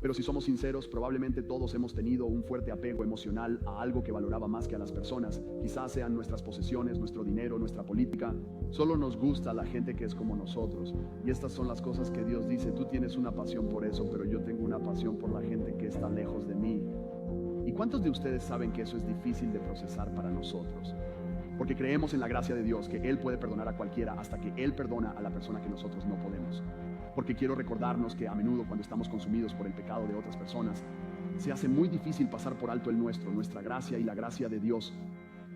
Pero si somos sinceros, probablemente todos hemos tenido un fuerte apego emocional a algo que valoraba más que a las personas. Quizás sean nuestras posesiones, nuestro dinero, nuestra política. Solo nos gusta la gente que es como nosotros. Y estas son las cosas que Dios dice: tú tienes una pasión por eso, pero yo tengo una pasión por la gente que está lejos de mí. ¿Y cuántos de ustedes saben que eso es difícil de procesar para nosotros? Porque creemos en la gracia de Dios, que Él puede perdonar a cualquiera hasta que Él perdona a la persona que nosotros no podemos. Porque quiero recordarnos que a menudo, cuando estamos consumidos por el pecado de otras personas, se hace muy difícil pasar por alto el nuestro. Nuestra gracia y la gracia de Dios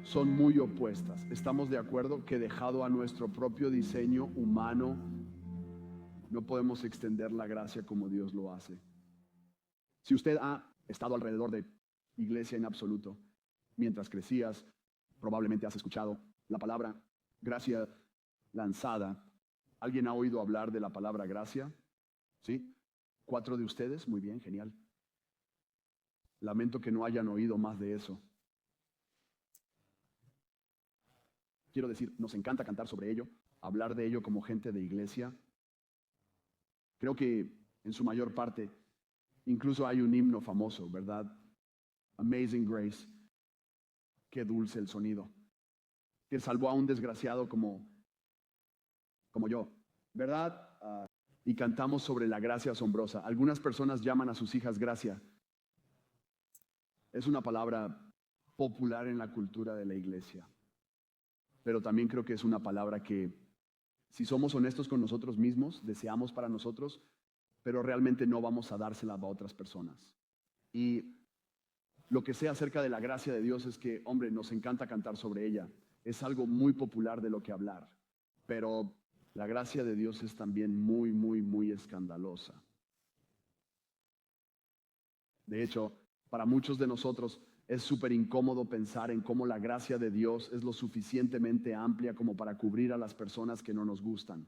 son muy opuestas. Estamos de acuerdo que, dejado a nuestro propio diseño humano, no podemos extender la gracia como Dios lo hace. Si usted ha estado alrededor de iglesia en absoluto, mientras crecías, probablemente has escuchado la palabra gracia lanzada. ¿Alguien ha oído hablar de la palabra gracia? ¿Sí? 4 de ustedes, muy bien, genial. Lamento que no hayan oído más de eso. Quiero decir, nos encanta cantar sobre ello, hablar de ello como gente de iglesia. Creo que en su mayor parte, incluso hay un himno famoso, ¿verdad? Amazing Grace. Qué dulce el sonido. Que salvó a un desgraciado como yo, ¿verdad? Y cantamos sobre la gracia asombrosa. Algunas personas llaman a sus hijas gracia. Es una palabra popular en la cultura de la iglesia. Pero también creo que es una palabra que, si somos honestos con nosotros mismos, deseamos para nosotros, pero realmente no vamos a dársela a otras personas. Y lo que sé acerca de la gracia de Dios es que, hombre, nos encanta cantar sobre ella. Es algo muy popular de lo que hablar. Pero la gracia de Dios es también muy, muy, muy escandalosa. De hecho, para muchos de nosotros es súper incómodo pensar en cómo la gracia de Dios es lo suficientemente amplia como para cubrir a las personas que no nos gustan.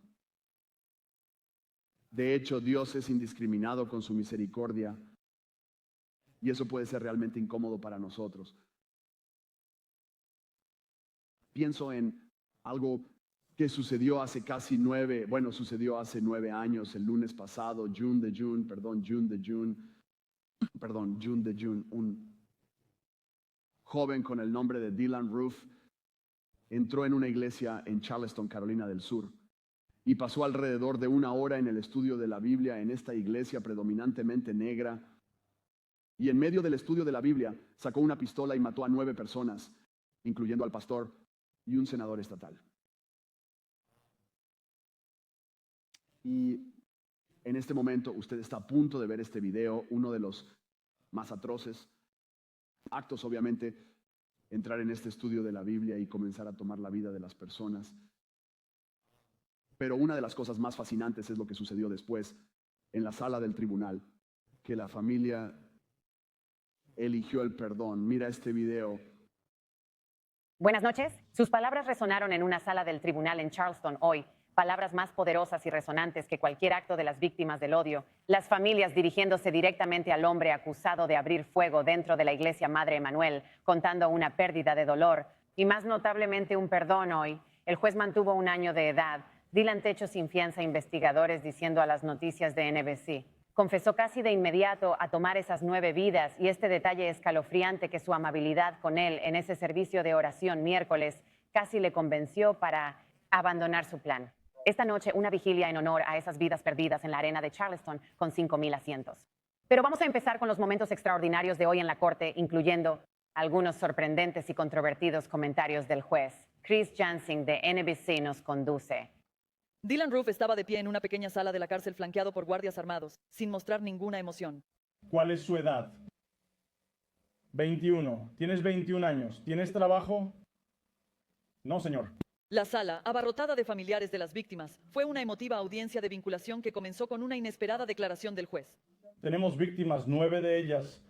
De hecho, Dios es indiscriminado con su misericordia, y eso puede ser realmente incómodo para nosotros. Pienso en algo que sucedió hace sucedió hace 9 años, el lunes pasado, June de June, un joven con el nombre de Dylan Roof entró en una iglesia en Charleston, Carolina del Sur, y pasó alrededor de 1 hora en el estudio de la Biblia en esta iglesia predominantemente negra. Y en medio del estudio de la Biblia sacó una pistola y mató a 9 personas, incluyendo al pastor y un senador estatal. Y en este momento usted está a punto de ver este video, uno de los más atroces actos, obviamente, entrar en este estudio de la Biblia y comenzar a tomar la vida de las personas. Pero una de las cosas más fascinantes es lo que sucedió después, en la sala del tribunal, que la familia eligió el perdón. Mira este video. Buenas noches. Sus palabras resonaron en una sala del tribunal en Charleston hoy. Palabras más poderosas y resonantes que cualquier acto de las víctimas del odio. Las familias dirigiéndose directamente al hombre acusado de abrir fuego dentro de la iglesia Madre Emanuel, contando una pérdida de dolor y más notablemente un perdón hoy. El juez mantuvo 1 año de edad. Dylan Techo sin fianza, investigadores diciendo a las noticias de NBC. Confesó casi de inmediato a tomar esas 9 vidas, y este detalle escalofriante que su amabilidad con él en ese servicio de oración miércoles casi le convenció para abandonar su plan. Esta noche, una vigilia en honor a esas vidas perdidas en la arena de Charleston con 5,000 asientos. Pero vamos a empezar con los momentos extraordinarios de hoy en la corte, incluyendo algunos sorprendentes y controvertidos comentarios del juez. Chris Jansing de NBC nos conduce. Dylan Roof estaba de pie en una pequeña sala de la cárcel flanqueado por guardias armados, sin mostrar ninguna emoción. ¿Cuál es su edad? 21. ¿Tienes 21 años? ¿Tienes trabajo? No, señor. La sala, abarrotada de familiares de las víctimas, fue una emotiva audiencia de vinculación que comenzó con una inesperada declaración del juez. Tenemos víctimas, 9 de ellas.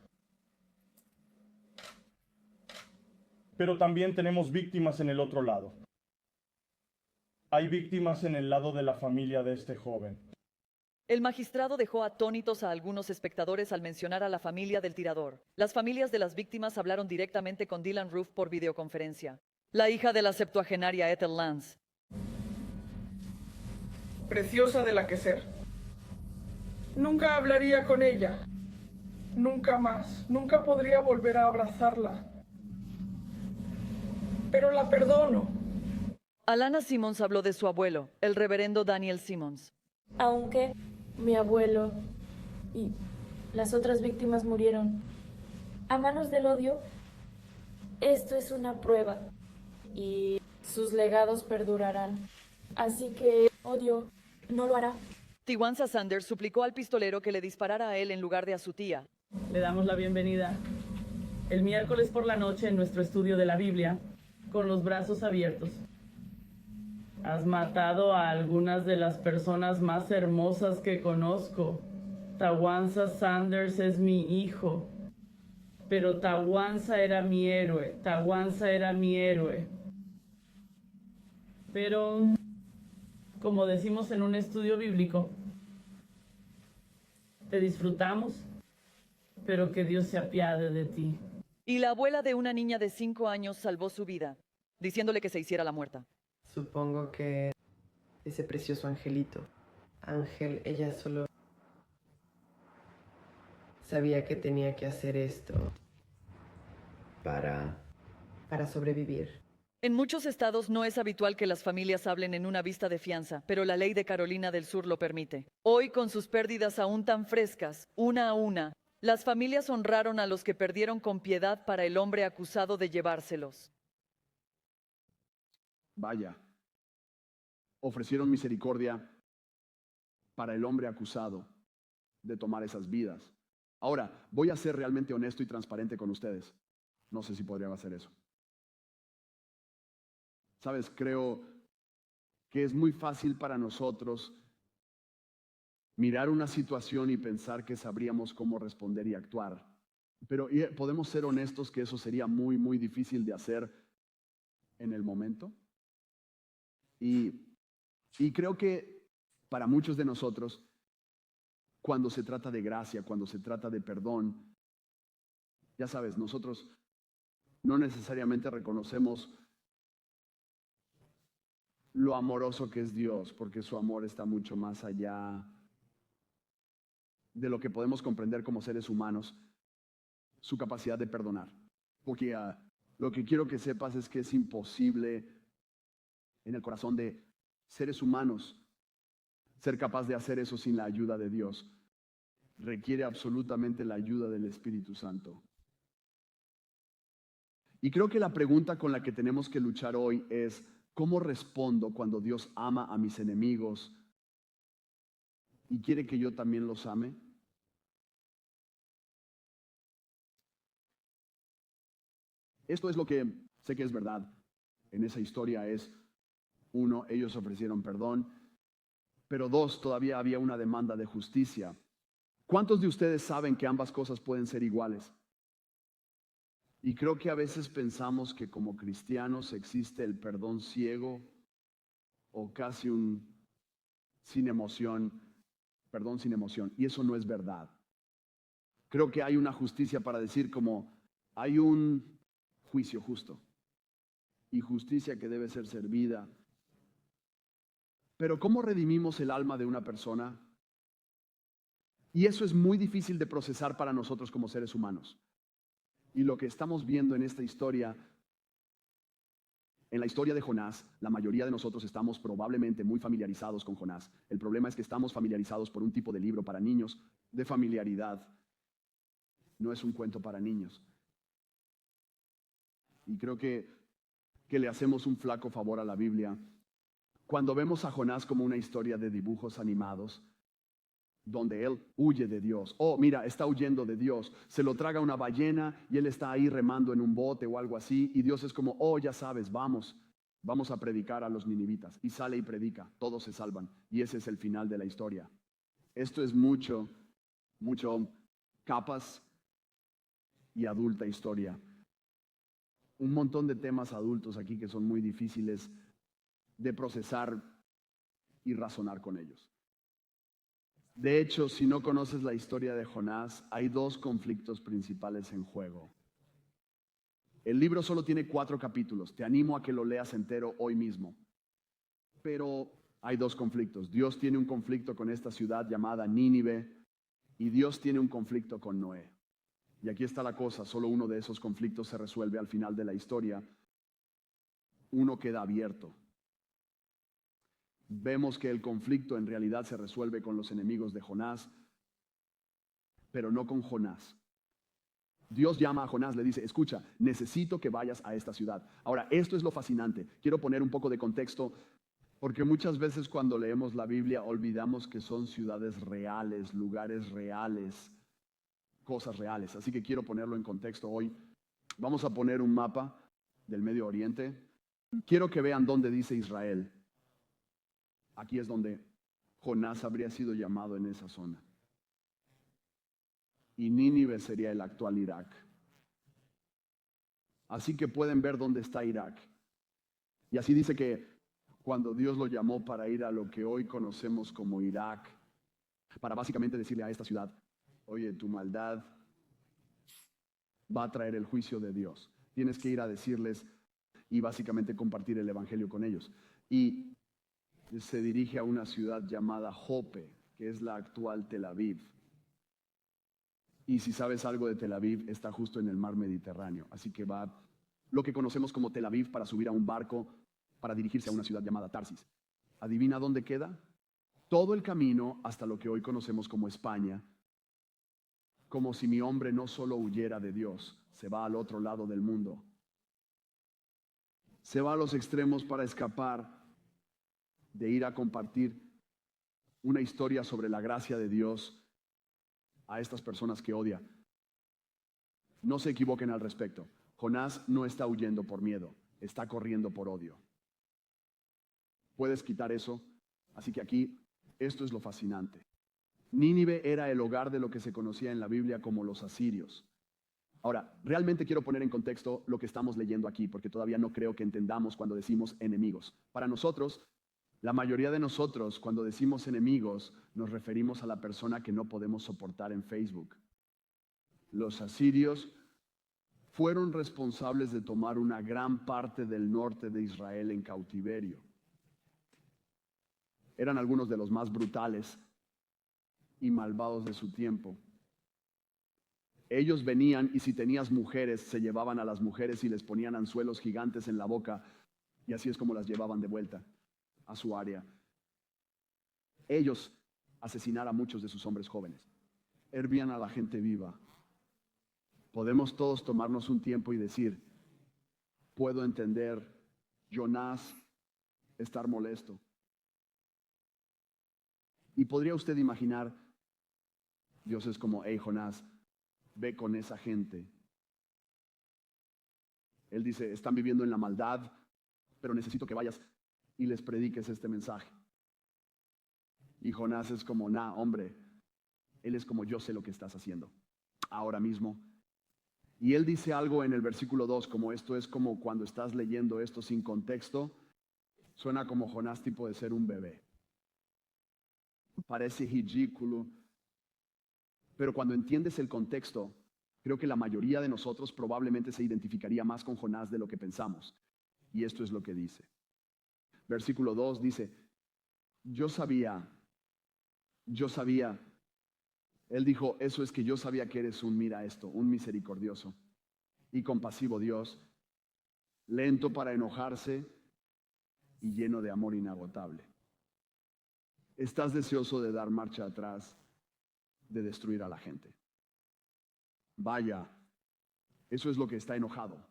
Pero también tenemos víctimas en el otro lado. Hay víctimas en el lado de la familia de este joven. El magistrado dejó atónitos a algunos espectadores al mencionar a la familia del tirador. Las familias de las víctimas hablaron directamente con Dylan Roof por videoconferencia. La hija de la septuagenaria Ethel Lance. Preciosa de la que ser. Nunca hablaría con ella. Nunca más, nunca podría volver a abrazarla. Pero la perdono. Alana Simmons habló de su abuelo, el reverendo Daniel Simmons. Aunque mi abuelo y las otras víctimas murieron a manos del odio, esto es una prueba y sus legados perdurarán. Así que odio no lo hará. Tiwanza Sanders suplicó al pistolero que le disparara a él en lugar de a su tía. Le damos la bienvenida el miércoles por la noche en nuestro estudio de la Biblia, con los brazos abiertos. Has matado a algunas de las personas más hermosas que conozco. Tawanza Sanders es mi hijo. Pero Tawanza era mi héroe. Tawanza era mi héroe. Pero, como decimos en un estudio bíblico, te disfrutamos, pero que Dios se apiade de ti. Y la abuela de una niña de 5 años salvó su vida, diciéndole que se hiciera la muerta. Supongo que ese precioso angelito. Ángel, ella solo sabía que tenía que hacer esto para sobrevivir. En muchos estados no es habitual que las familias hablen en una vista de fianza, pero la ley de Carolina del Sur lo permite. Hoy, con sus pérdidas aún tan frescas, una a una, las familias honraron a los que perdieron con piedad para el hombre acusado de llevárselos. Vaya, ofrecieron misericordia para el hombre acusado de tomar esas vidas. Ahora, voy a ser realmente honesto y transparente con ustedes. No sé si podría hacer eso. Sabes, creo que es muy fácil para nosotros mirar una situación y pensar que sabríamos cómo responder y actuar. Pero podemos ser honestos que eso sería muy, muy difícil de hacer en el momento. Y creo que para muchos de nosotros, cuando se trata de gracia, cuando se trata de perdón, ya sabes, nosotros no necesariamente reconocemos lo amoroso que es Dios, porque su amor está mucho más allá de lo que podemos comprender como seres humanos, su capacidad de perdonar. Porque lo que quiero que sepas es que es imposible en el corazón de seres humanos ser capaz de hacer eso sin la ayuda de Dios. Requiere absolutamente la ayuda del Espíritu Santo. Y creo que la pregunta con la que tenemos que luchar hoy es: ¿cómo respondo cuando Dios ama a mis enemigos y quiere que yo también los ame? Esto es lo que sé que es verdad en esa historia es: 1, ellos ofrecieron perdón, pero 2, todavía había una demanda de justicia. ¿Cuántos de ustedes saben que ambas cosas pueden ser iguales? Y creo que a veces pensamos que como cristianos existe el perdón ciego o casi un sin emoción, perdón sin emoción, y eso no es verdad. Creo que hay una justicia para decir como hay un juicio justo y justicia que debe ser servida. Pero ¿cómo redimimos el alma de una persona? Y eso es muy difícil de procesar para nosotros como seres humanos. Y lo que estamos viendo en esta historia, en la historia de Jonás, la mayoría de nosotros estamos probablemente muy familiarizados con Jonás. El problema es que estamos familiarizados por un tipo de libro para niños de familiaridad. No es un cuento para niños. Y creo que le hacemos un flaco favor a la Biblia cuando vemos a Jonás como una historia de dibujos animados, donde él huye de Dios. Oh, mira, está huyendo de Dios. Se lo traga una ballena y él está ahí remando en un bote o algo así. Y Dios es como, oh, ya sabes, vamos a predicar a los ninivitas. Y sale y predica, todos se salvan. Y ese es el final de la historia. Esto es mucho capas y adulta historia. Un montón de temas adultos aquí que son muy difíciles de procesar y razonar con ellos. De hecho, si no conoces la historia de Jonás, hay 2 conflictos principales en juego. El libro solo tiene 4 capítulos. Te animo a que lo leas entero hoy mismo. Pero hay 2 conflictos. Dios tiene un conflicto con esta ciudad llamada Nínive y Dios tiene un conflicto con Noé. Y aquí está la cosa, solo uno de esos conflictos se resuelve al final de la historia. Uno queda abierto. Vemos que el conflicto en realidad se resuelve con los enemigos de Jonás, pero no con Jonás. Dios llama a Jonás, le dice, escucha, necesito que vayas a esta ciudad. Ahora, esto es lo fascinante. Quiero poner un poco de contexto, porque muchas veces cuando leemos la Biblia olvidamos que son ciudades reales, lugares reales, cosas reales. Así que quiero ponerlo en contexto hoy. Vamos a poner un mapa del Medio Oriente. Quiero que vean dónde dice Israel. Aquí es donde Jonás habría sido llamado en esa zona. Y Nínive sería el actual Irak. Así que pueden ver dónde está Irak. Y así dice que cuando Dios lo llamó para ir a lo que hoy conocemos como Irak, para básicamente decirle a esta ciudad, oye, tu maldad va a traer el juicio de Dios. Tienes que ir a decirles y básicamente compartir el evangelio con ellos. Y se dirige a una ciudad llamada Jope, que es la actual Tel Aviv. Y si sabes algo de Tel Aviv, está justo en el mar Mediterráneo. Así que va lo que conocemos como Tel Aviv para subir a un barco para dirigirse a una ciudad llamada Tarsis. ¿Adivina dónde queda? Todo el camino hasta lo que hoy conocemos como España. Como si mi hombre no solo huyera de Dios, se va al otro lado del mundo. Se va a los extremos para escapar de ir a compartir una historia sobre la gracia de Dios a estas personas que odia. No se equivoquen al respecto. Jonás no está huyendo por miedo, está corriendo por odio. ¿Puedes quitar eso? Así que aquí, esto es lo fascinante. Nínive era el hogar de lo que se conocía en la Biblia como los asirios. Ahora, realmente quiero poner en contexto lo que estamos leyendo aquí, porque todavía no creo que entendamos cuando decimos enemigos. Para nosotros, la mayoría de nosotros, cuando decimos enemigos, nos referimos a la persona que no podemos soportar en Facebook. Los asirios fueron responsables de tomar una gran parte del norte de Israel en cautiverio. Eran algunos de los más brutales y malvados de su tiempo. Ellos venían y si tenías mujeres, se llevaban a las mujeres y les ponían anzuelos gigantes en la boca y así es como las llevaban de vuelta a su área. Ellos asesinaron a muchos de sus hombres jóvenes. Hervían a la gente viva. Podemos todos tomarnos un tiempo y decir, puedo entender Jonás estar molesto. Y podría usted imaginar, Dios es como, hey Jonás, ve con esa gente. Él dice, están viviendo en la maldad, pero necesito que vayas y les prediques este mensaje. Y Jonás es como, nah, hombre, él es como, yo sé lo que estás haciendo, ahora mismo. Y él dice algo en el versículo 2, como esto es como cuando estás leyendo esto sin contexto, suena como Jonás tipo de ser un bebé. Parece ridículo, pero cuando entiendes el contexto, creo que la mayoría de nosotros probablemente se identificaría más con Jonás de lo que pensamos. Y esto es lo que dice. Versículo 2 dice, yo sabía, él dijo, eso es que yo sabía que eres un misericordioso y compasivo Dios, lento para enojarse y lleno de amor inagotable. Estás deseoso de dar marcha atrás, de destruir a la gente. Vaya, eso es lo que está enojado.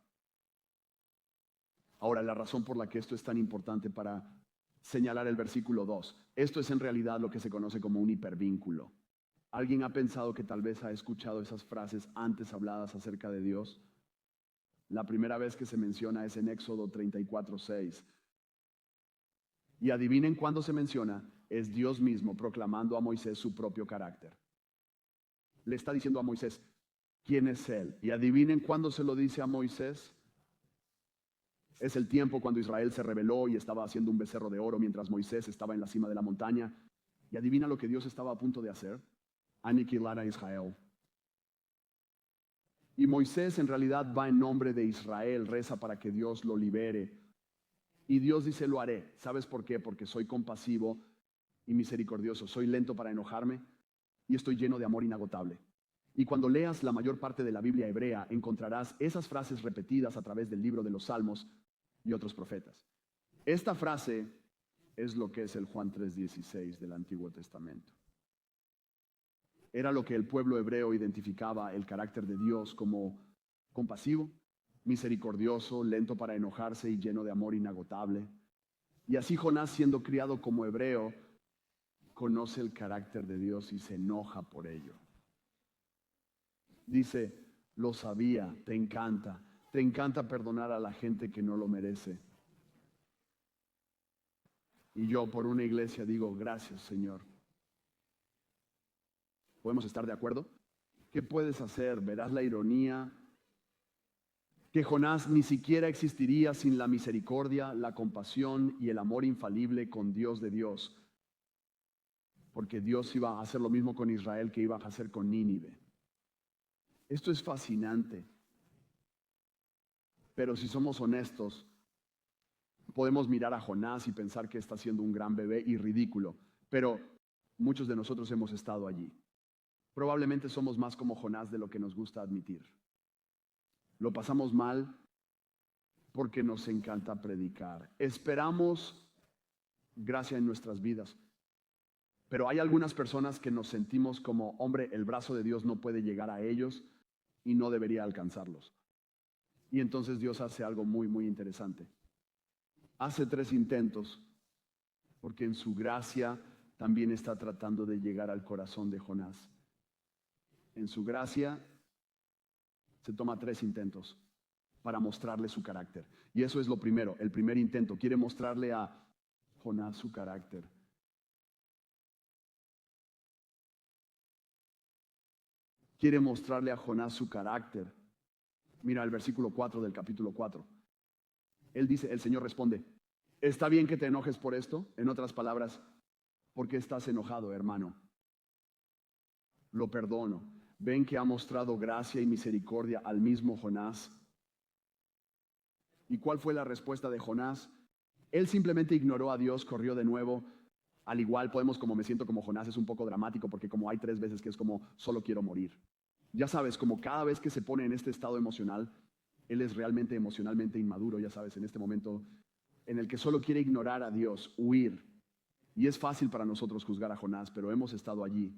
Ahora, la razón por la que esto es tan importante para señalar el versículo 2. Esto es en realidad lo que se conoce como un hipervínculo. ¿Alguien ha pensado que tal vez ha escuchado esas frases antes habladas acerca de Dios? La primera vez que se menciona es en Éxodo 34:6. Y adivinen cuándo se menciona, es Dios mismo proclamando a Moisés su propio carácter. Le está diciendo a Moisés, ¿quién es él? Y adivinen cuándo se lo dice a Moisés. Es el tiempo cuando Israel se rebeló y estaba haciendo un becerro de oro mientras Moisés estaba en la cima de la montaña. Y adivina lo que Dios estaba a punto de hacer. Aniquilar a Israel. Y Moisés en realidad va en nombre de Israel, reza para que Dios lo libere. Y Dios dice, lo haré. ¿Sabes por qué? Porque soy compasivo y misericordioso. Soy lento para enojarme y estoy lleno de amor inagotable. Y cuando leas la mayor parte de la Biblia hebrea, encontrarás esas frases repetidas a través del libro de los Salmos y otros profetas. Esta frase es lo que es el Juan 3:16 del Antiguo Testamento. Era lo que el pueblo hebreo identificaba el carácter de Dios como compasivo, misericordioso, lento para enojarse y lleno de amor inagotable. Y así Jonás, siendo criado como hebreo, conoce el carácter de Dios y se enoja por ello. Dice, lo sabía, te encanta perdonar a la gente que no lo merece. Y yo por una iglesia digo, gracias Señor. ¿Podemos estar de acuerdo? ¿Qué puedes hacer? ¿Verás la ironía? Que Jonás ni siquiera existiría sin la misericordia, la compasión y el amor infalible con Dios de Dios. Porque Dios iba a hacer lo mismo con Israel que iba a hacer con Nínive. Esto es fascinante. Pero si somos honestos, podemos mirar a Jonás y pensar que está siendo un gran bebé y ridículo. Pero muchos de nosotros hemos estado allí. Probablemente somos más como Jonás de lo que nos gusta admitir. Lo pasamos mal porque nos encanta predicar. Esperamos gracia en nuestras vidas. Pero hay algunas personas que nos sentimos como, hombre, el brazo de Dios no puede llegar a ellos y no debería alcanzarlos. Y entonces Dios hace algo muy, muy interesante. Hace 3 intentos, porque en su gracia también está tratando de llegar al corazón de Jonás. En su gracia se toma 3 intentos para mostrarle su carácter. Y eso es lo primero, el primer intento. Quiere mostrarle a Jonás su carácter. Quiere mostrarle a Jonás su carácter. Mira el versículo 4 del capítulo 4. Él dice, el Señor responde, ¿está bien que te enojes por esto? En otras palabras, ¿por qué estás enojado, hermano? Lo perdono. ¿Ven que ha mostrado gracia y misericordia al mismo Jonás? ¿Y cuál fue la respuesta de Jonás? Él simplemente ignoró a Dios, corrió de nuevo. Al igual podemos, como me siento como Jonás, es un poco dramático porque como hay 3 veces que es como, solo quiero morir. Ya sabes, como cada vez que se pone en este estado emocional, él es realmente emocionalmente inmaduro, ya sabes, en este momento en el que solo quiere ignorar a Dios, huir. Y es fácil para nosotros juzgar a Jonás, pero hemos estado allí.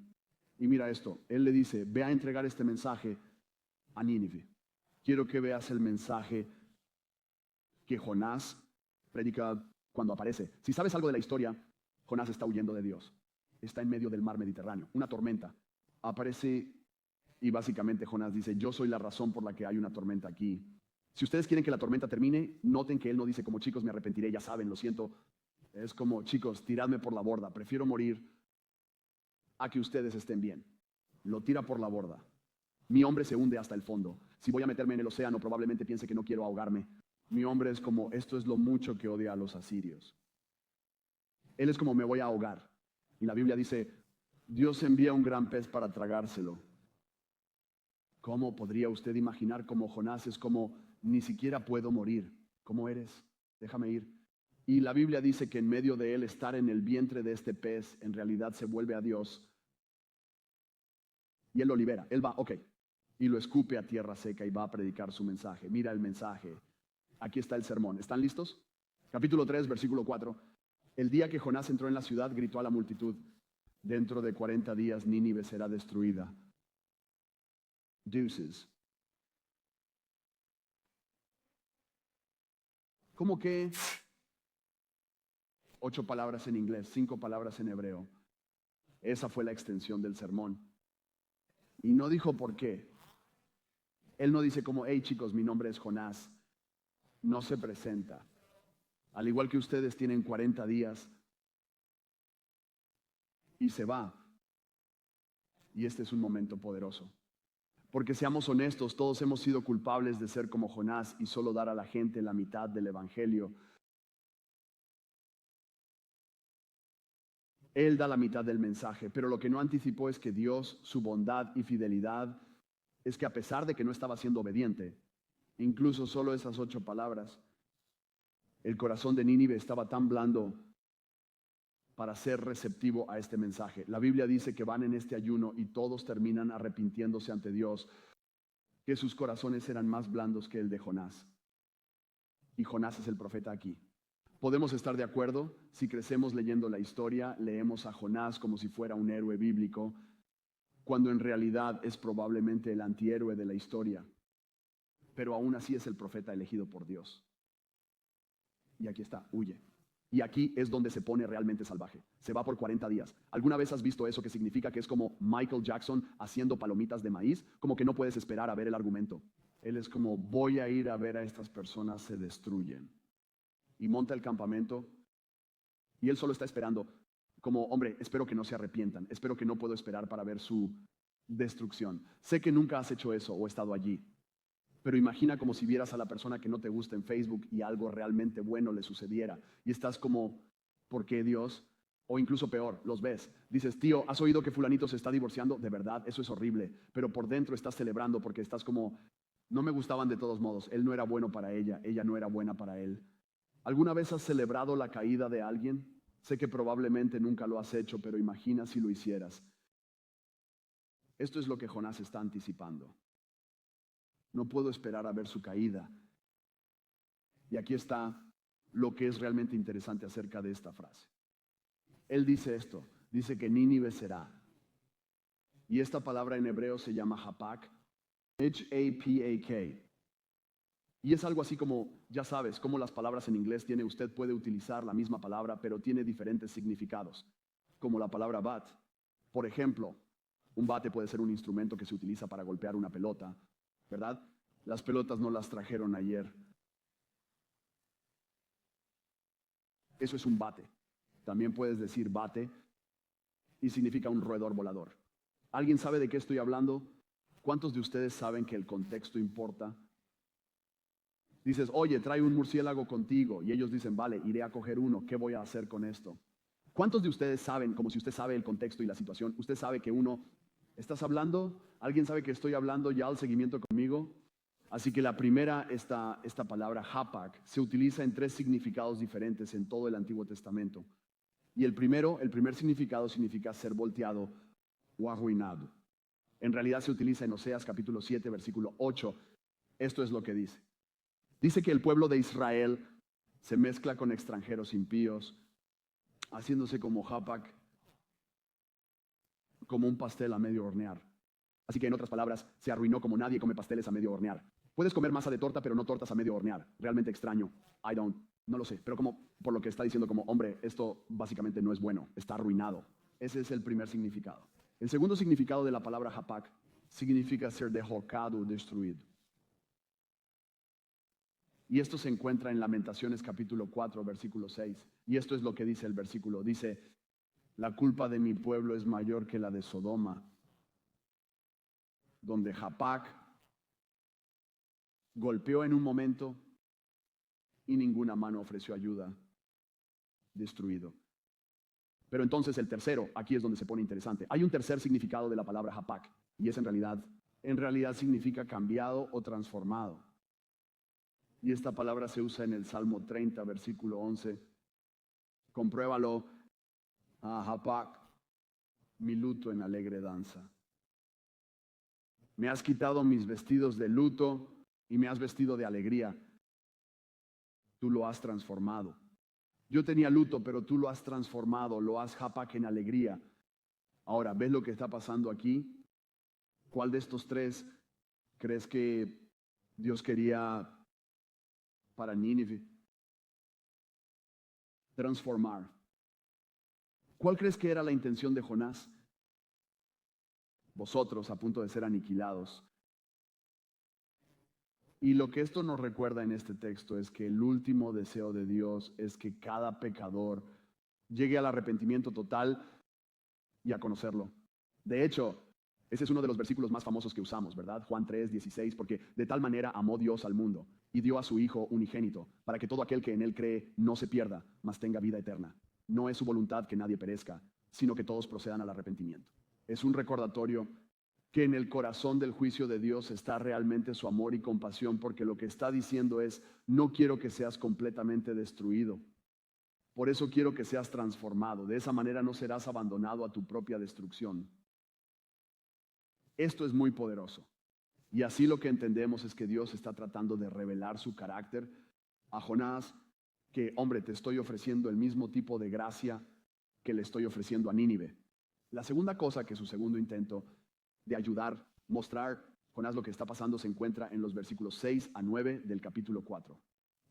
Y mira esto, él le dice, ve a entregar este mensaje a Nínive. Quiero que veas el mensaje que Jonás predica cuando aparece. Si sabes algo de la historia, Jonás está huyendo de Dios. Está en medio del mar Mediterráneo, una tormenta. Aparece y básicamente Jonás dice, yo soy la razón por la que hay una tormenta aquí. Si ustedes quieren que la tormenta termine, noten que él no dice como chicos me arrepentiré, ya saben, lo siento. Es como chicos, tiradme por la borda, prefiero morir a que ustedes estén bien. Lo tira por la borda. Mi hombre se hunde hasta el fondo. Si voy a meterme en el océano, probablemente piense que no quiero ahogarme. Mi hombre es como, esto es lo mucho que odia a los asirios. Él es como, me voy a ahogar. Y la Biblia dice, Dios envía un gran pez para tragárselo. ¿Cómo podría usted imaginar como Jonás es como, ni siquiera puedo morir? ¿Cómo eres? Déjame ir. Y la Biblia dice que en medio de él estar en el vientre de este pez, en realidad se vuelve a Dios. Y él lo libera. Él va, ok. Y lo escupe a tierra seca y va a predicar su mensaje. Mira el mensaje. Aquí está el sermón. ¿Están listos? Capítulo 3, versículo 4. El día que Jonás entró en la ciudad, gritó a la multitud, dentro de 40 días Nínive será destruida. Deuces. ¿Cómo que? 8 palabras en inglés, 5 palabras en hebreo. Esa fue la extensión del sermón. Y no dijo por qué. Él no dice como, hey chicos, mi nombre es Jonás. No se presenta. Al igual que ustedes tienen 40 días. Y se va. Y este es un momento poderoso. Porque seamos honestos, todos hemos sido culpables de ser como Jonás y solo dar a la gente la mitad del evangelio. Él da la mitad del mensaje, pero lo que no anticipó es que Dios, su bondad y fidelidad, es que a pesar de que no estaba siendo obediente, incluso solo esas 8 palabras, el corazón de Nínive estaba tan blando para ser receptivo a este mensaje. La Biblia dice que van en este ayuno y todos terminan arrepintiéndose ante Dios, que sus corazones eran más blandos que el de Jonás. Y Jonás es el profeta aquí. Podemos estar de acuerdo si crecemos leyendo la historia, leemos a Jonás como si fuera un héroe bíblico, cuando en realidad es probablemente el antihéroe de la historia. Pero aún así es el profeta elegido por Dios. Y aquí está, huye. Y aquí es donde se pone realmente salvaje. Se va por 40 días. ¿Alguna vez has visto eso que significa que es como Michael Jackson haciendo palomitas de maíz? Como que no puedes esperar a ver el argumento. Él es como, voy a ir a ver a estas personas se destruyen. Y monta el campamento. Y él solo está esperando. Como, hombre, espero que no se arrepientan. Espero que no puedo esperar para ver su destrucción. Sé que nunca has hecho eso o estado allí. Pero imagina como si vieras a la persona que no te gusta en Facebook y algo realmente bueno le sucediera. Y estás como, ¿por qué Dios? O incluso peor, los ves. Dices, tío, ¿has oído que fulanito se está divorciando? De verdad, eso es horrible. Pero por dentro estás celebrando porque estás como, no me gustaban de todos modos. Él no era bueno para ella no era buena para él. ¿Alguna vez has celebrado la caída de alguien? Sé que probablemente nunca lo has hecho, pero imagina si lo hicieras. Esto es lo que Jonás está anticipando. No puedo esperar a ver su caída. Y aquí está lo que es realmente interesante acerca de esta frase. Él dice esto, dice que Nínive será. Y esta palabra en hebreo se llama Hapak, H-A-P-A-K. Y es algo así como, ya sabes, como las palabras en inglés tiene, usted puede utilizar la misma palabra, pero tiene diferentes significados, como la palabra bat. Por ejemplo, un bate puede ser un instrumento que se utiliza para golpear una pelota, ¿verdad? Las pelotas no las trajeron ayer. Eso es un bate. También puedes decir bate y significa un roedor volador. ¿Alguien sabe de qué estoy hablando? ¿Cuántos de ustedes saben que el contexto importa? Dices, oye, trae un murciélago contigo. Y ellos dicen, vale, iré a coger uno. ¿Qué voy a hacer con esto? ¿Cuántos de ustedes saben, como si usted sabe el contexto y la situación, usted sabe que uno, ¿estás hablando? ¿Alguien sabe que estoy hablando ya al seguimiento conmigo? Así que la primera, esta palabra hapak, se utiliza en 3 significados diferentes en todo el Antiguo Testamento. Y el primer significado significa ser volteado o arruinado. En realidad se utiliza en Oseas capítulo 7, versículo 8. Esto es lo que dice. Dice que el pueblo de Israel se mezcla con extranjeros impíos, haciéndose como hapak, como un pastel a medio hornear. Así que en otras palabras, se arruinó como nadie come pasteles a medio hornear. Puedes comer masa de torta, pero no tortas a medio hornear. Realmente extraño. No lo sé. Pero como por lo que está diciendo como, hombre, esto básicamente no es bueno. Está arruinado. Ese es el primer significado. El segundo significado de la palabra hapak significa ser derrocado, destruido. Y esto se encuentra en Lamentaciones capítulo 4, versículo 6. Y esto es lo que dice el versículo. Dice, la culpa de mi pueblo es mayor que la de Sodoma, donde Hapak golpeó en un momento y ninguna mano ofreció ayuda. Destruido. Pero entonces el tercero, aquí es donde se pone interesante. Hay un tercer significado de la palabra Hapak, y es en realidad significa cambiado o transformado. Y esta palabra se usa en el Salmo 30, versículo 11. Compruébalo. Hapak, mi luto en alegre danza. Me has quitado mis vestidos de luto y me has vestido de alegría. Tú lo has transformado. Yo tenía luto, pero tú lo has transformado, lo has hapak en alegría. Ahora, ¿ves lo que está pasando aquí? ¿Cuál de estos 3 crees que Dios quería para Nínive? Transformar. ¿Cuál crees que era la intención de Jonás? Vosotros a punto de ser aniquilados. Y lo que esto nos recuerda en este texto es que el último deseo de Dios es que cada pecador llegue al arrepentimiento total y a conocerlo. De hecho, ese es uno de los versículos más famosos que usamos, ¿verdad? Juan 3, 16, porque de tal manera amó Dios al mundo y dio a su Hijo unigénito, para que todo aquel que en Él cree no se pierda, mas tenga vida eterna. No es su voluntad que nadie perezca, sino que todos procedan al arrepentimiento. Es un recordatorio que en el corazón del juicio de Dios está realmente su amor y compasión, porque lo que está diciendo es, no quiero que seas completamente destruido. Por eso quiero que seas transformado. De esa manera no serás abandonado a tu propia destrucción. Esto es muy poderoso. Y así lo que entendemos es que Dios está tratando de revelar su carácter a Jonás, que, hombre, te estoy ofreciendo el mismo tipo de gracia que le estoy ofreciendo a Nínive. La segunda cosa, que su segundo intento de ayudar, mostrar Jonás lo que está pasando, se encuentra en los versículos 6 a 9 del capítulo 4.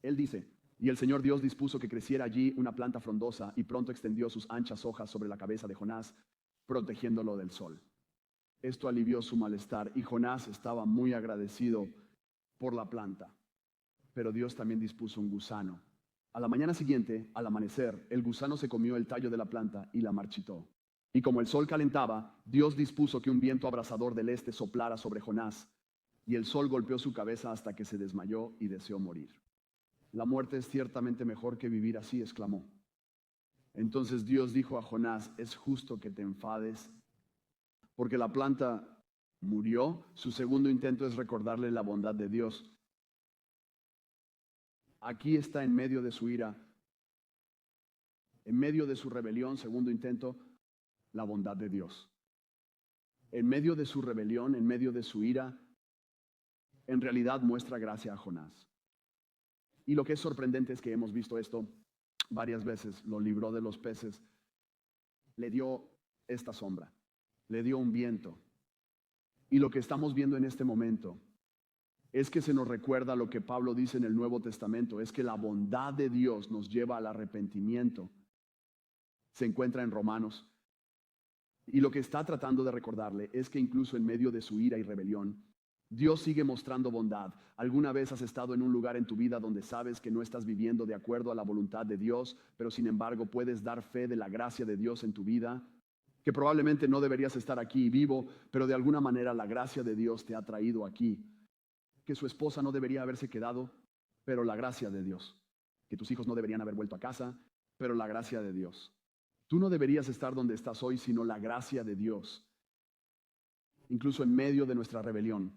Él dice: y el Señor Dios dispuso que creciera allí una planta frondosa, y pronto extendió sus anchas hojas sobre la cabeza de Jonás, protegiéndolo del sol. Esto alivió su malestar, y Jonás estaba muy agradecido por la planta. Pero Dios también dispuso un gusano. A la mañana siguiente, al amanecer, el gusano se comió el tallo de la planta y la marchitó. Y como el sol calentaba, Dios dispuso que un viento abrasador del este soplara sobre Jonás, y el sol golpeó su cabeza hasta que se desmayó y deseó morir. La muerte es ciertamente mejor que vivir así, exclamó. Entonces Dios dijo a Jonás: es justo que te enfades, porque la planta murió. Su segundo intento es recordarle la bondad de Dios. Aquí está en medio de su ira, en medio de su rebelión, segundo intento, la bondad de Dios. En medio de su rebelión, en medio de su ira, en realidad muestra gracia a Jonás. Y lo que es sorprendente es que hemos visto esto varias veces. Lo libró de los peces, le dio esta sombra, le dio un viento. Y lo que estamos viendo en este momento es que se nos recuerda lo que Pablo dice en el Nuevo Testamento, es que la bondad de Dios nos lleva al arrepentimiento. Se encuentra en Romanos. Y lo que está tratando de recordarle es que incluso en medio de su ira y rebelión, Dios sigue mostrando bondad. ¿Alguna vez has estado en un lugar en tu vida donde sabes que no estás viviendo de acuerdo a la voluntad de Dios, pero sin embargo puedes dar fe de la gracia de Dios en tu vida? Que probablemente no deberías estar aquí vivo, pero de alguna manera la gracia de Dios te ha traído aquí. Que su esposa no debería haberse quedado, pero la gracia de Dios. Que tus hijos no deberían haber vuelto a casa, pero la gracia de Dios. Tú no deberías estar donde estás hoy, sino la gracia de Dios. Incluso en medio de nuestra rebelión.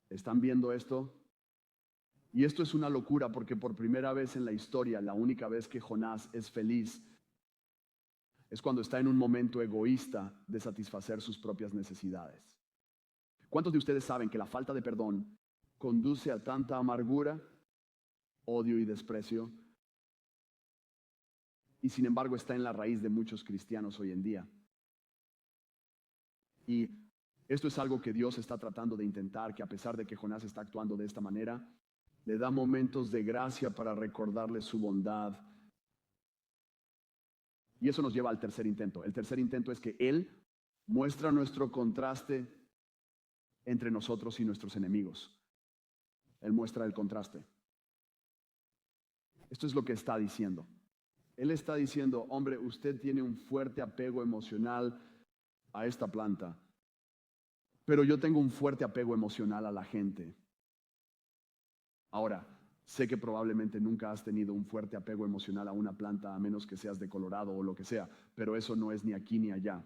¿Están viendo esto? Y esto es una locura, porque por primera vez en la historia, la única vez que Jonás es feliz es cuando está en un momento egoísta de satisfacer sus propias necesidades. ¿Cuántos de ustedes saben que la falta de perdón conduce a tanta amargura, odio y desprecio? Y sin embargo está en la raíz de muchos cristianos hoy en día. Y esto es algo que Dios está tratando de intentar, que a pesar de que Jonás está actuando de esta manera, le da momentos de gracia para recordarle su bondad. Y eso nos lleva al tercer intento. El tercer intento es que Él muestra nuestro contraste entre nosotros y nuestros enemigos. Él muestra el contraste. Esto es lo que está diciendo. Él está diciendo: hombre, usted tiene un fuerte apego emocional a esta planta, pero yo tengo un fuerte apego emocional a la gente. Ahora, sé que probablemente nunca has tenido un fuerte apego emocional a una planta, a menos que seas de Colorado o lo que sea, pero eso no es ni aquí ni allá.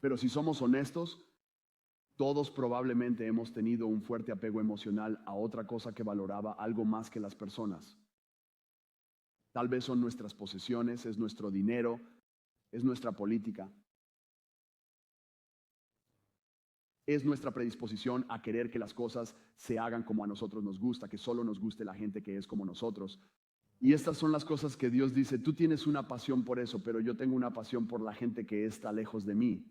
Pero si somos honestos, todos probablemente hemos tenido un fuerte apego emocional a otra cosa que valoraba algo más que las personas. Tal vez son nuestras posesiones, es nuestro dinero, es nuestra política. Es nuestra predisposición a querer que las cosas se hagan como a nosotros nos gusta, que solo nos guste la gente que es como nosotros. Y estas son las cosas que Dios dice: tú tienes una pasión por eso, pero yo tengo una pasión por la gente que está lejos de mí.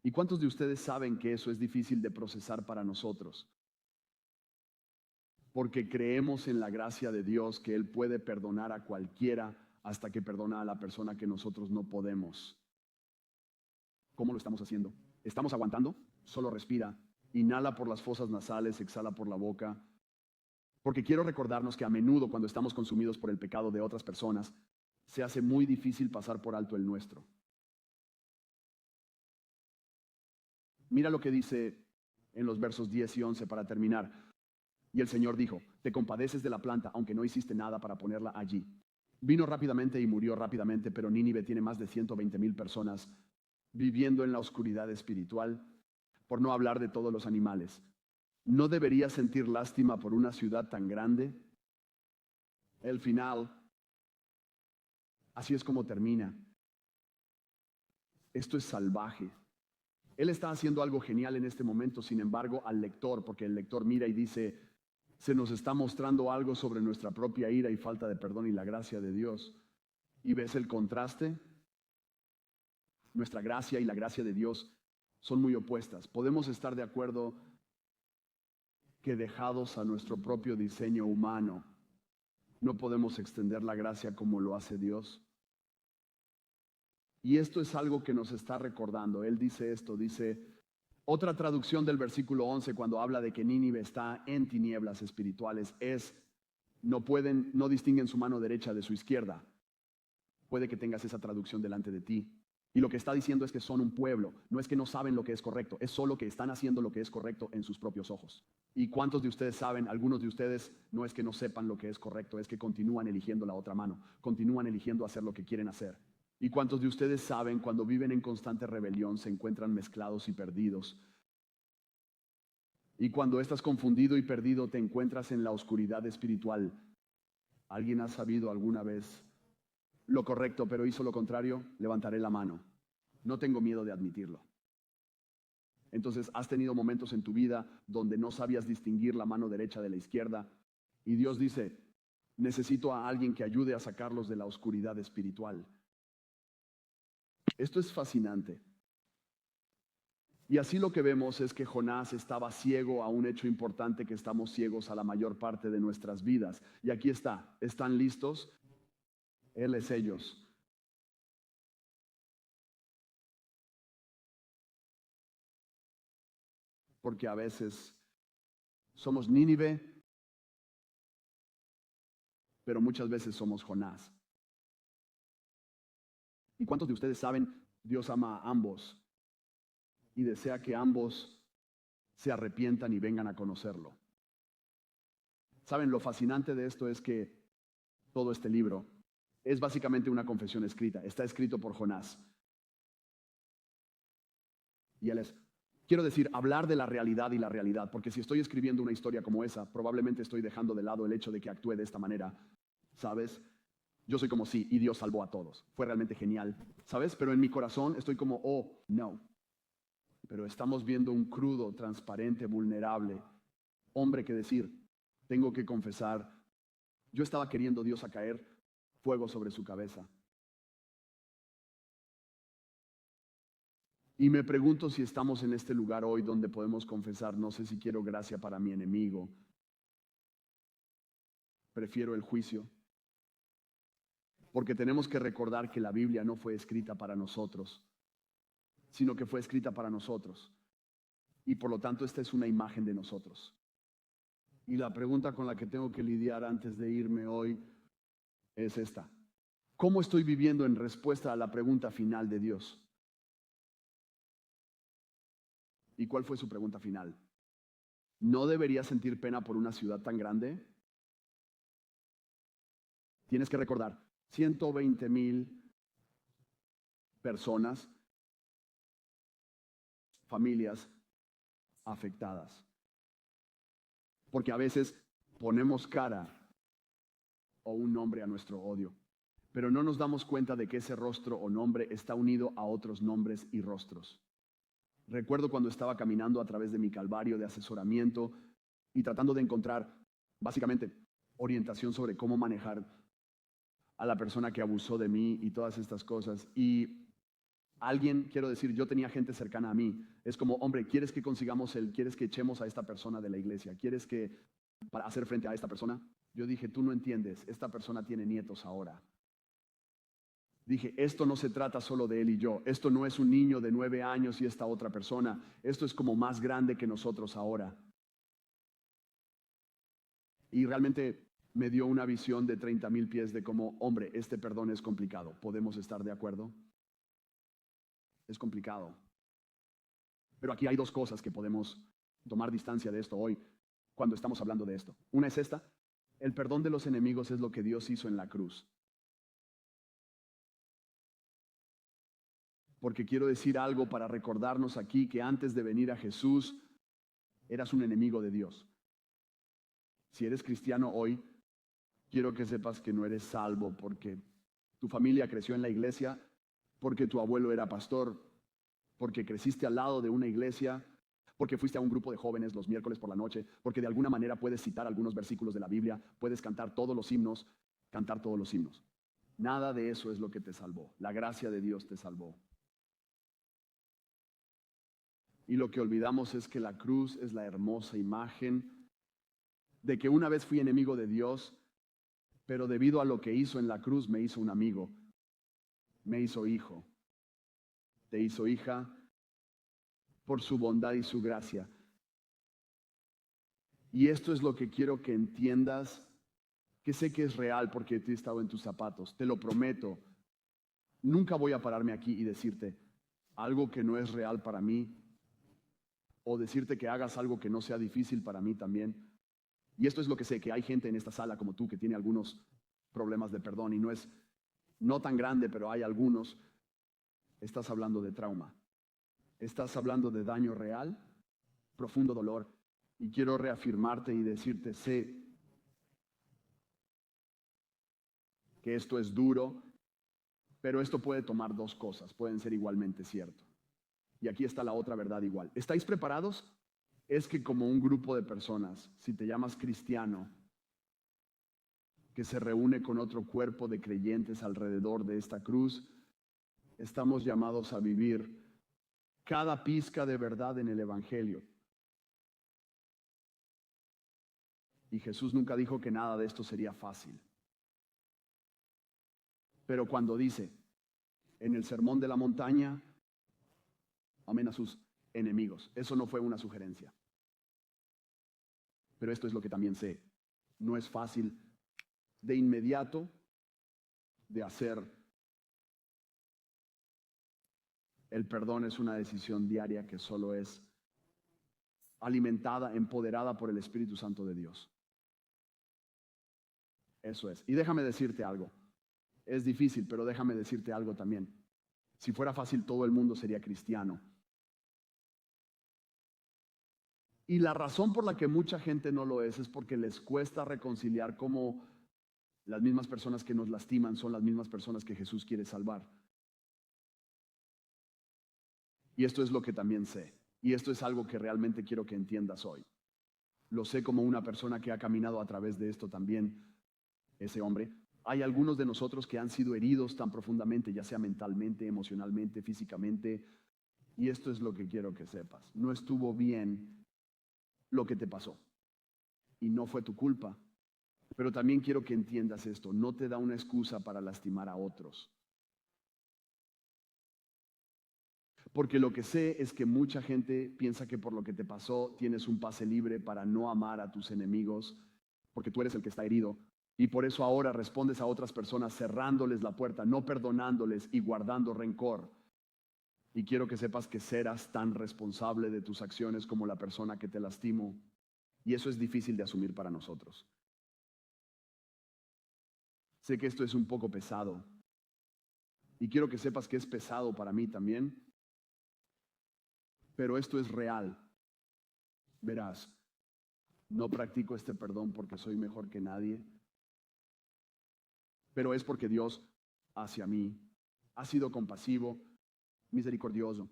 ¿Y cuántos de ustedes saben que eso es difícil de procesar para nosotros? Porque creemos en la gracia de Dios, que Él puede perdonar a cualquiera hasta que perdona a la persona que nosotros no podemos. ¿Cómo lo estamos haciendo? ¿Estamos aguantando? Solo respira. Inhala por las fosas nasales, exhala por la boca. Porque quiero recordarnos que a menudo, cuando estamos consumidos por el pecado de otras personas, se hace muy difícil pasar por alto el nuestro. Mira lo que dice en los versos 10 y 11 para terminar. Y el Señor dijo: te compadeces de la planta, aunque no hiciste nada para ponerla allí. Vino rápidamente y murió rápidamente, pero Nínive tiene más de 120,000 personas viviendo en la oscuridad espiritual, por no hablar de todos los animales. ¿No deberías sentir lástima por una ciudad tan grande? El final Así es como termina. Esto es salvaje. Él está haciendo algo genial en este momento, sin embargo, al lector, porque el lector mira y dice, se nos está mostrando algo sobre nuestra propia ira y falta de perdón y la gracia de Dios. ¿Y ves el contraste? Nuestra gracia y la gracia de Dios son muy opuestas. Podemos estar de acuerdo que dejados a nuestro propio diseño humano, no podemos extender la gracia como lo hace Dios. Y esto es algo que nos está recordando. Él dice esto, dice, otra traducción del versículo 11 cuando habla de que Nínive está en tinieblas espirituales es, no distinguen su mano derecha de su izquierda. Puede que tengas esa traducción delante de ti. Y lo que está diciendo es que son un pueblo. No es que no saben lo que es correcto, es solo que están haciendo lo que es correcto en sus propios ojos. ¿Y cuántos de ustedes saben? Algunos de ustedes no es que no sepan lo que es correcto, es que continúan eligiendo la otra mano, continúan eligiendo hacer lo que quieren hacer. ¿Y cuántos de ustedes saben cuando viven en constante rebelión se encuentran mezclados y perdidos? Y cuando estás confundido y perdido te encuentras en la oscuridad espiritual. ¿Alguien ha sabido alguna vez lo correcto pero hizo lo contrario? Levantaré la mano. No tengo miedo de admitirlo. Entonces, has tenido momentos en tu vida donde no sabías distinguir la mano derecha de la izquierda y Dios dice, necesito a alguien que ayude a sacarlos de la oscuridad espiritual. Esto es fascinante. Y así lo que vemos es que Jonás estaba ciego a un hecho importante que estamos ciegos a la mayor parte de nuestras vidas. Y aquí está, ¿están listos? Él es ellos. Porque a veces somos Nínive, pero muchas veces somos Jonás. ¿Y cuántos de ustedes saben? Dios ama a ambos y desea que ambos se arrepientan y vengan a conocerlo. ¿Saben? Lo fascinante de esto es que todo este libro es básicamente una confesión escrita. Está escrito por Jonás. Y él es, quiero decir, hablar de la realidad y la realidad, porque si estoy escribiendo una historia como esa, probablemente estoy dejando de lado el hecho de que actúe de esta manera, ¿sabes? Yo soy como sí, y Dios salvó a todos. Fue realmente genial, ¿sabes? Pero en mi corazón estoy como, oh, no. Pero estamos viendo un crudo, transparente, vulnerable hombre que decir, tengo que confesar, yo estaba queriendo Dios a caer fuego sobre su cabeza. Y me pregunto si estamos en este lugar hoy donde podemos confesar, no sé si quiero gracia para mi enemigo. Prefiero el juicio. Porque tenemos que recordar que la Biblia no fue escrita para nosotros, sino que fue escrita para nosotros. Y por lo tanto esta es una imagen de nosotros. Y la pregunta con la que tengo que lidiar antes de irme hoy es esta. ¿Cómo estoy viviendo en respuesta a la pregunta final de Dios? ¿Y cuál fue su pregunta final? ¿No deberías sentir pena por una ciudad tan grande? Tienes que recordar, 120,000 personas, familias afectadas. Porque a veces ponemos cara o un nombre a nuestro odio, pero no nos damos cuenta de que ese rostro o nombre está unido a otros nombres y rostros. Recuerdo cuando estaba caminando a través de mi calvario de asesoramiento y tratando de encontrar, básicamente, orientación sobre cómo manejar a la persona que abusó de mí y todas estas cosas. Y alguien, quiero decir, yo tenía gente cercana a mí. Es como, hombre, ¿quieres que quieres que echemos a esta persona de la iglesia? ¿Quieres que, para hacer frente a esta persona? Yo dije, tú no entiendes, esta persona tiene nietos ahora. Dije, esto no se trata solo de él y yo. Esto no es un niño de 9 años y esta otra persona. Esto es como más grande que nosotros ahora. Y realmente me dio una visión de 30,000 pies de cómo, hombre, este perdón es complicado. ¿Podemos estar de acuerdo? Es complicado. Pero aquí hay dos cosas que podemos tomar distancia de esto hoy cuando estamos hablando de esto. Una es esta. El perdón de los enemigos es lo que Dios hizo en la cruz. Porque quiero decir algo para recordarnos aquí que antes de venir a Jesús, eras un enemigo de Dios. Si eres cristiano hoy, quiero que sepas que no eres salvo porque Tu familia creció en la iglesia porque tu abuelo era pastor, porque creciste al lado de una iglesia, porque fuiste a un grupo de jóvenes los miércoles por la noche, porque de alguna manera puedes citar algunos versículos de la Biblia, puedes cantar todos los himnos, cantar todos los himnos. Nada de eso es lo que te salvó. La gracia de Dios te salvó. Y lo que olvidamos es que la cruz es la hermosa imagen de que una vez fui enemigo de Dios, pero debido a lo que hizo en la cruz me hizo un amigo, me hizo hijo, te hizo hija por su bondad y su gracia. Y esto es lo que quiero que entiendas, que sé que es real porque he estado en tus zapatos, te lo prometo. Nunca voy a pararme aquí y decirte algo que no es real para mí, o decirte que hagas algo que no sea difícil para mí también. Y esto es lo que sé, que hay gente en esta sala como tú que tiene algunos problemas de perdón y no tan grande, pero hay algunos. Estás hablando de trauma. Estás hablando de daño real, profundo dolor. Y quiero reafirmarte y decirte, sé que esto es duro, pero esto puede tomar dos cosas, pueden ser igualmente cierto. Y aquí está la otra verdad igual. ¿Estáis preparados? Es que como un grupo de personas, si te llamas cristiano, que se reúne con otro cuerpo de creyentes alrededor de esta cruz, estamos llamados a vivir cada pizca de verdad en el Evangelio. Y Jesús nunca dijo que nada de esto sería fácil. Pero cuando dice en el Sermón de la Montaña, amen a sus enemigos, eso no fue una sugerencia. Pero esto es lo que también sé. No es fácil de inmediato de hacer. El perdón es una decisión diaria que solo es alimentada, empoderada por el Espíritu Santo de Dios. Eso es. Y déjame decirte algo. Es difícil, pero déjame decirte algo también. Si fuera fácil, todo el mundo sería cristiano. Y la razón por la que mucha gente no lo es porque les cuesta reconciliar cómo las mismas personas que nos lastiman son las mismas personas que Jesús quiere salvar. Y esto es lo que también sé. Y esto es algo que realmente quiero que entiendas hoy. Lo sé como una persona que ha caminado a través de esto también, ese hombre. Hay algunos de nosotros que han sido heridos tan profundamente, ya sea mentalmente, emocionalmente, físicamente. Y esto es lo que quiero que sepas. No estuvo bien lo que te pasó. Y no fue tu culpa. Pero también quiero que entiendas esto. No te da una excusa para lastimar a otros. Porque lo que sé es que mucha gente piensa que por lo que te pasó tienes un pase libre para no amar a tus enemigos, porque tú eres el que está herido. Y por eso ahora respondes a otras personas cerrándoles la puerta, no perdonándoles y guardando rencor. Y quiero que sepas que serás tan responsable de tus acciones como la persona que te lastimó. Y eso es difícil de asumir para nosotros. Sé que esto es un poco pesado. Y quiero que sepas que es pesado para mí también. Pero esto es real. Verás, no practico este perdón porque soy mejor que nadie. Pero es porque Dios, hacia mí, ha sido compasivo, misericordioso,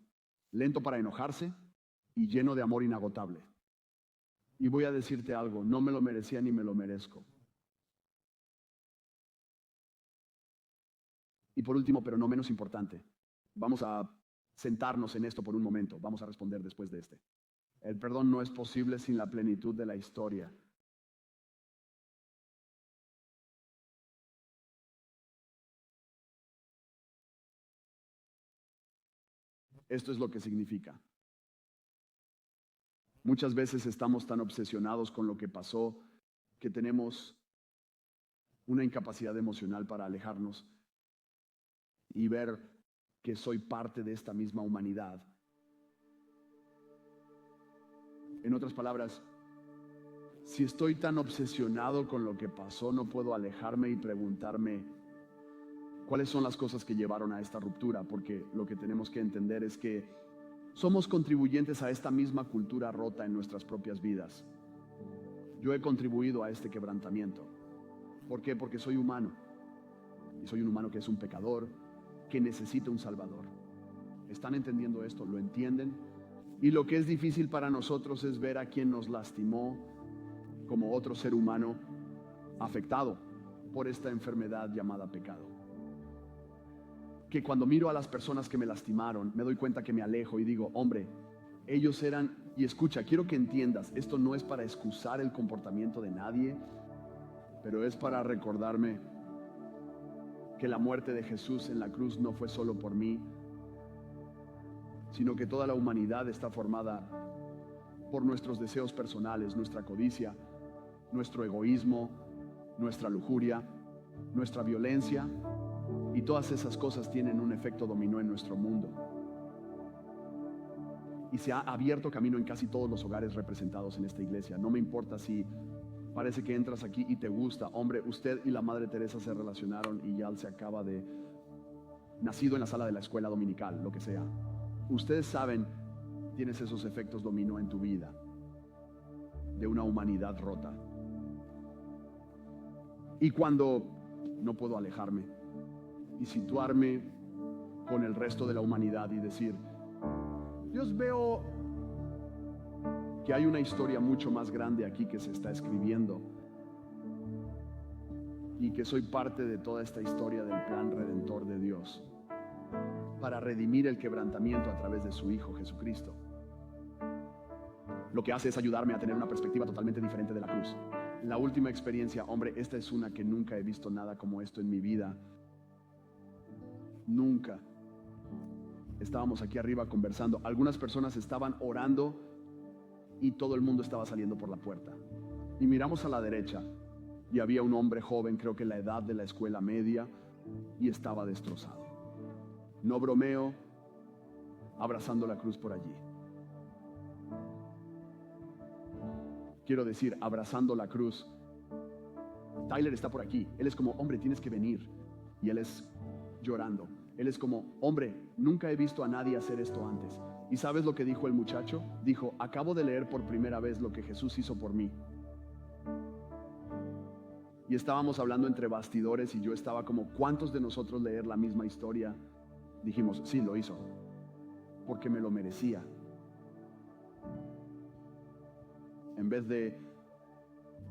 lento para enojarse y lleno de amor inagotable. Y voy a decirte algo, no me lo merecía ni me lo merezco. Y por último, pero no menos importante, vamos a sentarnos en esto por un momento, vamos a responder después de este. El perdón no es posible sin la plenitud de la historia. Esto es lo que significa. Muchas veces estamos tan obsesionados con lo que pasó que tenemos una incapacidad emocional para alejarnos y ver que soy parte de esta misma humanidad. En otras palabras, si estoy tan obsesionado con lo que pasó, no puedo alejarme y preguntarme cuáles son las cosas que llevaron a esta ruptura, porque lo que tenemos que entender es que somos contribuyentes a esta misma cultura rota en nuestras propias vidas. Yo he contribuido a este quebrantamiento. ¿Por qué? Porque soy humano. Y soy un humano que es un pecador, que necesita un Salvador. ¿Están entendiendo esto? ¿Lo entienden? Y lo que es difícil para nosotros es ver a quien nos lastimó como otro ser humano afectado por esta enfermedad llamada pecado. Que cuando miro a las personas que me lastimaron, me doy cuenta que me alejo y digo, hombre, ellos eran, y escucha, quiero que entiendas, esto no es para excusar el comportamiento de nadie, pero es para recordarme que la muerte de Jesús en la cruz no fue solo por mí, sino que toda la humanidad está formada por nuestros deseos personales, nuestra codicia, nuestro egoísmo, nuestra lujuria, nuestra violencia, y todas esas cosas tienen un efecto dominó en nuestro mundo. Y se ha abierto camino en casi todos los hogares representados en esta iglesia. No me importa si parece que entras aquí y te gusta. Hombre, usted y la Madre Teresa se relacionaron y ya se acaba de... nacido en la sala de la escuela dominical, lo que sea. Ustedes saben, tienes esos efectos dominó en tu vida, de una humanidad rota. Y cuando no puedo alejarme y situarme con el resto de la humanidad y decir, Dios, veo que hay una historia mucho más grande aquí que se está escribiendo y que soy parte de toda esta historia del plan redentor de Dios para redimir el quebrantamiento a través de su Hijo Jesucristo. Lo que hace es ayudarme a tener una perspectiva totalmente diferente de la cruz. La última experiencia, hombre, esta es una que nunca he visto nada como esto en mi vida. Nunca. Estábamos aquí arriba conversando. Algunas personas estaban orando y todo el mundo estaba saliendo por la puerta. Y miramos a la derecha y había un hombre joven, creo que la edad de la escuela media, y estaba destrozado. No bromeo, abrazando la cruz por allí. Quiero decir, abrazando la cruz. Tyler está por aquí. Él es como, hombre, tienes que venir. Y él es llorando. Él es como, hombre, nunca he visto a nadie hacer esto antes. ¿Y sabes lo que dijo el muchacho? Dijo, acabo de leer por primera vez lo que Jesús hizo por mí. Y estábamos hablando entre bastidores y yo estaba como, ¿cuántos de nosotros leer la misma historia? Dijimos, sí, lo hizo, porque me lo merecía. En vez de,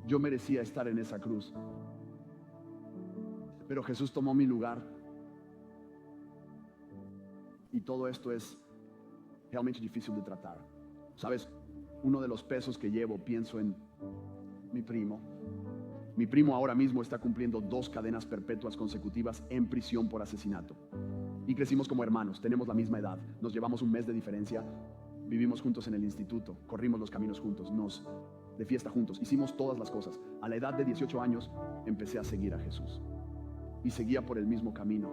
yo merecía estar en esa cruz. Pero Jesús tomó mi lugar. Y todo esto es realmente difícil de tratar. ¿Sabes? Uno de los pesos que llevo, pienso en mi primo. Mi primo ahora mismo está cumpliendo 2 cadenas perpetuas consecutivas en prisión por asesinato. Y crecimos como hermanos, tenemos la misma edad, nos llevamos un mes de diferencia, vivimos juntos en el instituto, corrimos los caminos juntos, nos de fiesta juntos, hicimos todas las cosas. A la edad de 18 años empecé a seguir a Jesús y seguía por el mismo camino.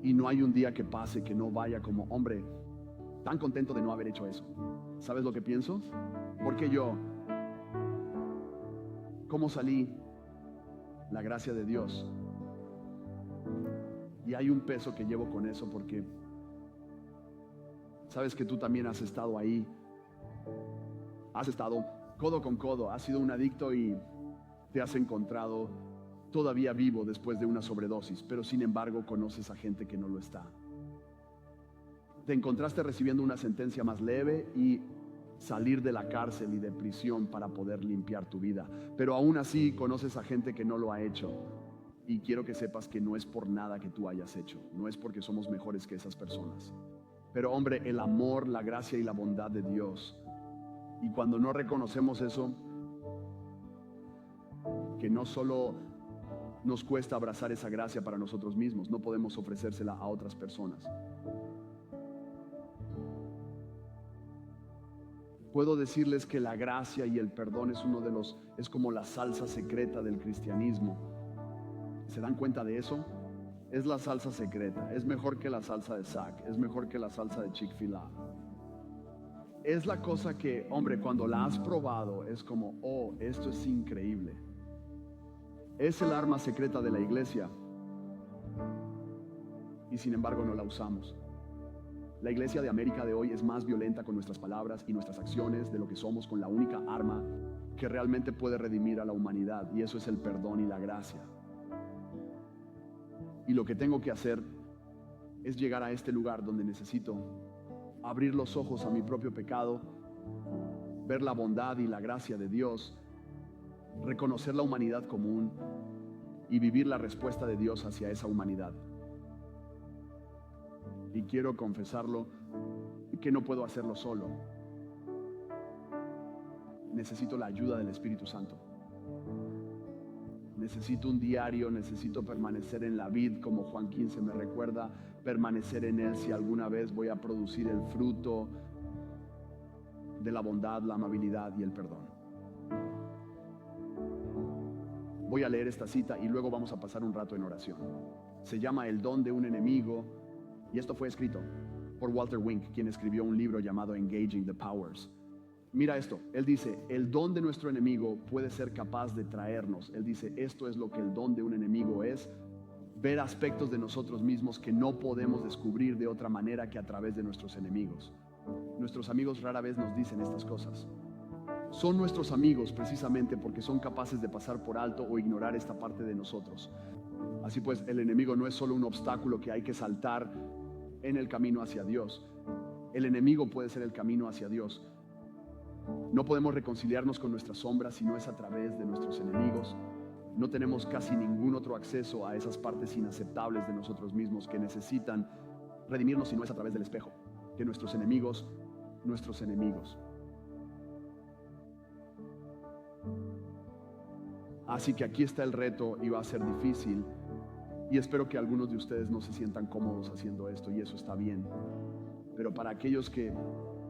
Y no hay un día que pase que no vaya como, hombre, tan contento de no haber hecho eso. ¿Sabes lo que pienso? Porque yo, ¿cómo salí? La gracia de Dios. Y hay un peso que llevo con eso porque sabes que tú también has estado ahí. Has estado codo con codo, has sido un adicto y te has encontrado todavía vivo después de una sobredosis, pero sin embargo conoces a gente que no lo está. Te encontraste recibiendo una sentencia más leve y salir de la cárcel y de prisión para poder limpiar tu vida, pero aún así conoces a gente que no lo ha hecho. Y quiero que sepas que no es por nada que tú hayas hecho, no es porque somos mejores que esas personas. Pero hombre, el amor, la gracia y la bondad de Dios. Y cuando no reconocemos eso, que no solo nos cuesta abrazar esa gracia para nosotros mismos, no podemos ofrecérsela a otras personas. Puedo decirles que la gracia y el perdón es como la salsa secreta del cristianismo. ¿Se dan cuenta de eso? Es la salsa secreta, es mejor que la salsa de Zack, es mejor que la salsa de Chick-fil-A. Es la cosa que, hombre, cuando la has probado es como, oh, esto es increíble. Es el arma secreta de la iglesia y sin embargo no la usamos. La iglesia de América de hoy es más violenta con nuestras palabras y nuestras acciones de lo que somos con la única arma que realmente puede redimir a la humanidad, y eso es el perdón y la gracia. Y lo que tengo que hacer es llegar a este lugar donde necesito abrir los ojos a mi propio pecado, ver la bondad y la gracia de Dios, reconocer la humanidad común y vivir la respuesta de Dios hacia esa humanidad. Y quiero confesarlo que no puedo hacerlo solo. Necesito la ayuda del Espíritu Santo. Necesito un diario, necesito permanecer en la vid, como Juan 15 me recuerda, permanecer en él si alguna vez voy a producir el fruto de la bondad, la amabilidad y el perdón. Voy a leer esta cita y luego vamos a pasar un rato en oración. Se llama El don de un enemigo y esto fue escrito por Walter Wink, quien escribió un libro llamado Engaging the Powers. Mira esto, él dice, el don de nuestro enemigo puede ser capaz de traernos. Él dice, esto es lo que el don de un enemigo es, ver aspectos de nosotros mismos que no podemos descubrir de otra manera que a través de nuestros enemigos. Nuestros amigos rara vez nos dicen estas cosas. Son nuestros amigos precisamente porque son capaces de pasar por alto o ignorar esta parte de nosotros. Así pues, el enemigo no es solo un obstáculo que hay que saltar en el camino hacia Dios. El enemigo puede ser el camino hacia Dios. No podemos reconciliarnos con nuestras sombras si no es a través de nuestros enemigos. No tenemos casi ningún otro acceso a esas partes inaceptables de nosotros mismos que necesitan redimirnos si no es a través del espejo. Que nuestros enemigos. Así que aquí está el reto y va a ser difícil. Y espero que algunos de ustedes no se sientan cómodos haciendo esto y eso está bien. Pero para aquellos que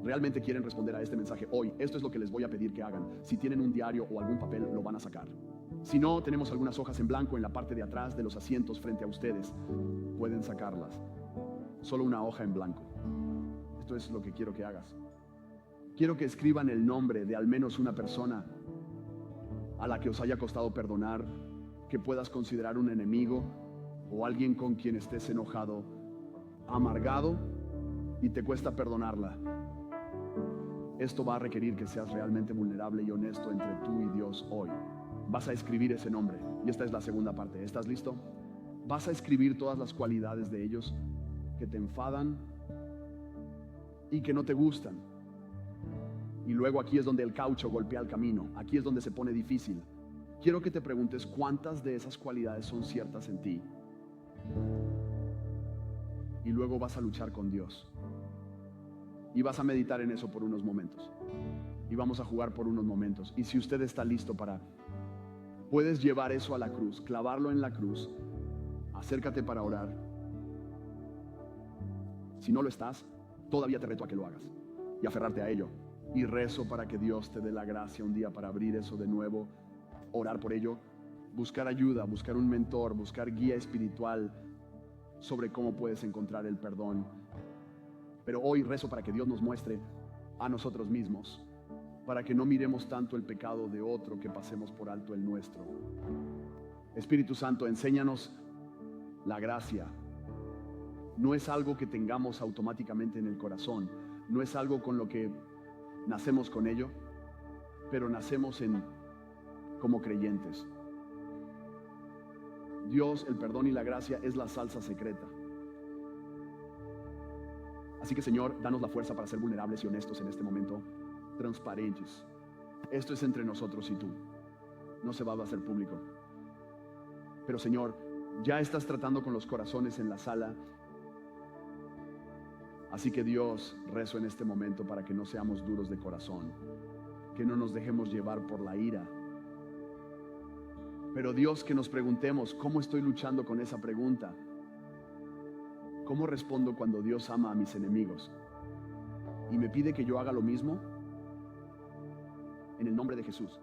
realmente quieren responder a este mensaje hoy, esto es lo que les voy a pedir que hagan. Si tienen un diario o algún papel, lo van a sacar. Si no, tenemos algunas hojas en blanco en la parte de atrás de los asientos frente a ustedes. Pueden sacarlas. Solo una hoja en blanco. Esto es lo que quiero que hagas. Quiero que escriban el nombre de al menos una persona a la que os haya costado perdonar, que puedas considerar un enemigo o alguien con quien estés enojado, amargado y te cuesta perdonarla. Esto va a requerir que seas realmente vulnerable y honesto entre tú y Dios hoy. Vas a escribir ese nombre y esta es la segunda parte. ¿Estás listo? Vas a escribir todas las cualidades de ellos que te enfadan y que no te gustan. Y luego aquí es donde el caucho golpea el camino. Aquí es donde se pone difícil. Quiero que te preguntes cuántas de esas cualidades son ciertas en ti. Y luego vas a luchar con Dios. Y vas a meditar en eso por unos momentos. Y vamos a jugar por unos momentos. Y si usted está listo puedes llevar eso a la cruz, clavarlo en la cruz. Acércate para orar. Si no lo estás, todavía te reto a que lo hagas y aferrarte a ello. Y rezo para que Dios te dé la gracia un día para abrir eso de nuevo, orar por ello, buscar ayuda, buscar un mentor, buscar guía espiritual sobre cómo puedes encontrar el perdón. Pero hoy rezo para que Dios nos muestre a nosotros mismos, para que no miremos tanto el pecado de otro, que pasemos por alto el nuestro. Espíritu Santo, enséñanos la gracia. No es algo que tengamos automáticamente en el corazón, no es algo con lo que nacemos con ello, pero nacemos como creyentes. Dios, el perdón y la gracia es la salsa secreta. Así que, Señor, danos la fuerza para ser vulnerables y honestos en este momento, transparentes. Esto es entre nosotros y tú. No se va a hacer público. Pero, Señor, ya estás tratando con los corazones en la sala. Así que, Dios, rezo en este momento para que no seamos duros de corazón, que no nos dejemos llevar por la ira. Pero, Dios, que nos preguntemos, ¿cómo estoy luchando con esa pregunta? ¿Cómo respondo cuando Dios ama a mis enemigos y me pide que yo haga lo mismo? En el nombre de Jesús.